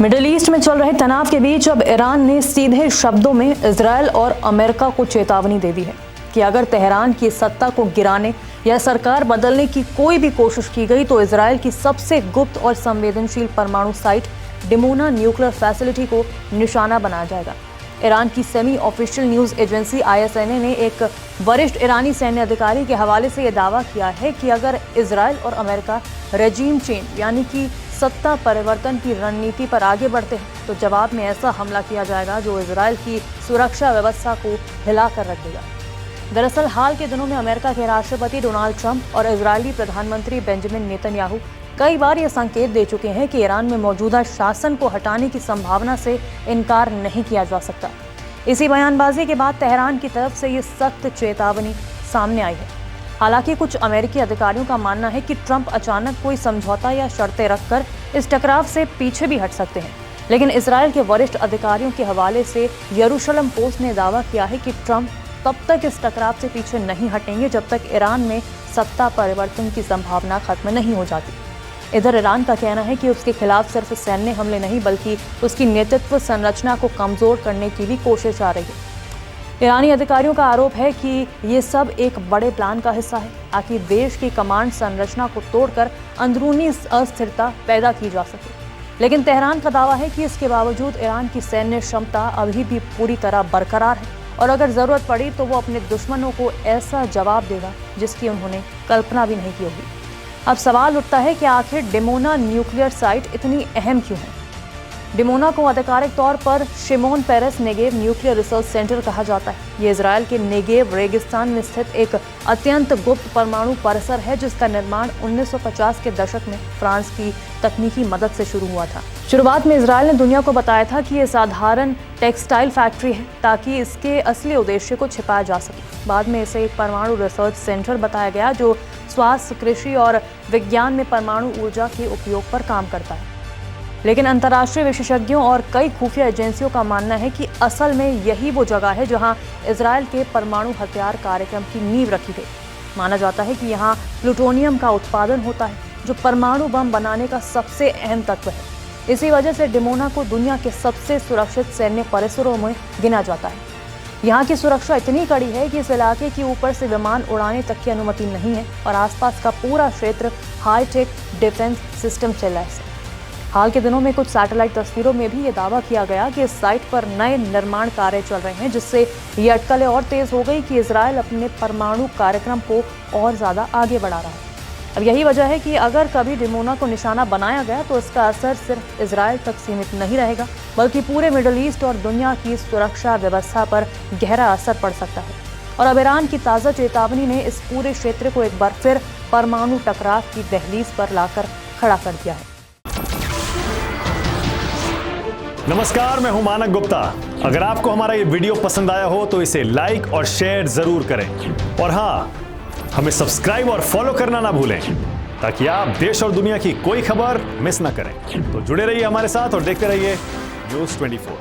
Middle east में चल रहे तनाव के बीच अब ईरान ने सीधे शब्दों में इजरायल और अमेरिका को चेतावनी दे दी है कि अगर तेहरान की सत्ता को गिराने या सरकार बदलने की कोई भी कोशिश की गई तो इजरायल की सबसे गुप्त और संवेदनशील परमाणु साइट डिमोना न्यूक्लियर फैसिलिटी को निशाना बनाया जाएगा। ईरान की semi official news agency ISNA ने एक वरिष्ठ ईरानी सैन्य अधिकारी के हवाले से यह दावा किया है कि अगर इजरायल और अमेरिका रेजीम चेंज यानी कि सत्ता परिवर्तन की रणनीति पर आगे बढ़ते हैं तो जवाब में ऐसा हमला किया जाएगा जो इजरायल की सुरक्षा व्यवस्था को हिला कर रख देगा। दरअसल हाल के दिनों में अमेरिका के राष्ट्रपति डोनाल्ड ट्रंप और इजरायली प्रधानमंत्री बेंजामिन नेतन्याहू कई बार ये संकेत दे चुके हैं कि ईरान में मौजूदा शासन को हटाने की संभावना से इनकार नहीं किया जा सकता। इसी बयानबाजी के बाद तेहरान की तरफ से ये सख्त चेतावनी सामने आई है। हालांकि कुछ अमेरिकी अधिकारियों का मानना है कि ट्रंप अचानक कोई समझौता या शर्तें रखकर इस टकराव से पीछे भी हट सकते हैं, लेकिन इजरायल के वरिष्ठ अधिकारियों के हवाले से यरूशलम पोस्ट ने दावा किया है कि ट्रंप तब तक इस टकराव से पीछे नहीं हटेंगे जब तक ईरान में सत्ता परिवर्तन की संभावना खत्म नहीं हो जाती। इधर ईरान का कहना है कि उसके खिलाफ सिर्फ सैन्य हमले नहीं बल्कि उसकी नेतृत्व संरचना को कमजोर करने की भी कोशिश आ रही है। ईरानी अधिकारियों का आरोप है कि ये सब एक बड़े प्लान का हिस्सा है ताकि देश की कमांड संरचना को तोड़कर अंदरूनी अस्थिरता पैदा की जा सके। लेकिन तेहरान का दावा है कि इसके बावजूद ईरान की सैन्य क्षमता अभी भी पूरी तरह बरकरार है और अगर जरूरत पड़ी तो वो अपने दुश्मनों को ऐसा जवाब देगा जिसकी उन्होंने कल्पना भी नहीं की होगी। अब सवाल उठता है कि आखिर डिमोना न्यूक्लियर साइट इतनी अहम क्यों है। डिमोना को आधिकारिक तौर पर Shimon Peres Negev nuclear research centre कहा जाता है। ये इजरायल के नेगेव रेगिस्तान में स्थित एक अत्यंत गुप्त परमाणु परिसर है जिसका निर्माण 1950 के दशक में फ्रांस की तकनीकी मदद से शुरू हुआ था। शुरुआत में इजरायल ने दुनिया को बताया था कि ये साधारण टेक्सटाइल फैक्ट्री है ताकि इसके असली उद्देश्य को छिपाया जा सके। बाद में इसे एक परमाणु रिसर्च सेंटर बताया गया जो स्वास्थ्य, कृषि और विज्ञान में परमाणु ऊर्जा के उपयोग पर काम करता है। लेकिन अंतर्राष्ट्रीय विशेषज्ञों और कई खुफिया एजेंसियों का मानना है कि असल में यही वो जगह है जहां इजरायल के परमाणु हथियार कार्यक्रम की नींव रखी गई। माना जाता है कि यहां प्लूटोनियम का उत्पादन होता है जो परमाणु बम बनाने का सबसे अहम तत्व है। इसी वजह से डिमोना को दुनिया के सबसे सुरक्षित सैन्य परिसरों में गिना जाता है। यहाँ की सुरक्षा इतनी कड़ी है कि इस इलाके के ऊपर से विमान उड़ाने तक की अनुमति नहीं है और आसपास का पूरा क्षेत्र हाईटेक डिफेंस सिस्टम से लैस है। हाल के दिनों में कुछ सैटेलाइट तस्वीरों में भी ये दावा किया गया कि इस साइट पर नए निर्माण कार्य चल रहे हैं जिससे ये अटकलें और तेज हो गई कि इजरायल अपने परमाणु कार्यक्रम को और ज़्यादा आगे बढ़ा रहा है। अब यही वजह है कि अगर कभी डिमोना को निशाना बनाया गया तो इसका असर सिर्फ इजरायल तक सीमित नहीं रहेगा बल्कि पूरे मिडिल ईस्ट और दुनिया की सुरक्षा व्यवस्था पर गहरा असर पड़ सकता है। और अब ईरान की ताज़ा चेतावनी ने इस पूरे क्षेत्र को एक बार फिर परमाणु टकराव की दहलीज पर लाकर खड़ा कर दिया है। नमस्कार, मैं हूं मानक गुप्ता। अगर आपको हमारा ये वीडियो पसंद आया हो तो इसे लाइक और शेयर जरूर करें और हाँ, हमें सब्सक्राइब और फॉलो करना ना भूलें ताकि आप देश और दुनिया की कोई खबर मिस ना करें। तो जुड़े रहिए हमारे साथ और देखते रहिए News 24।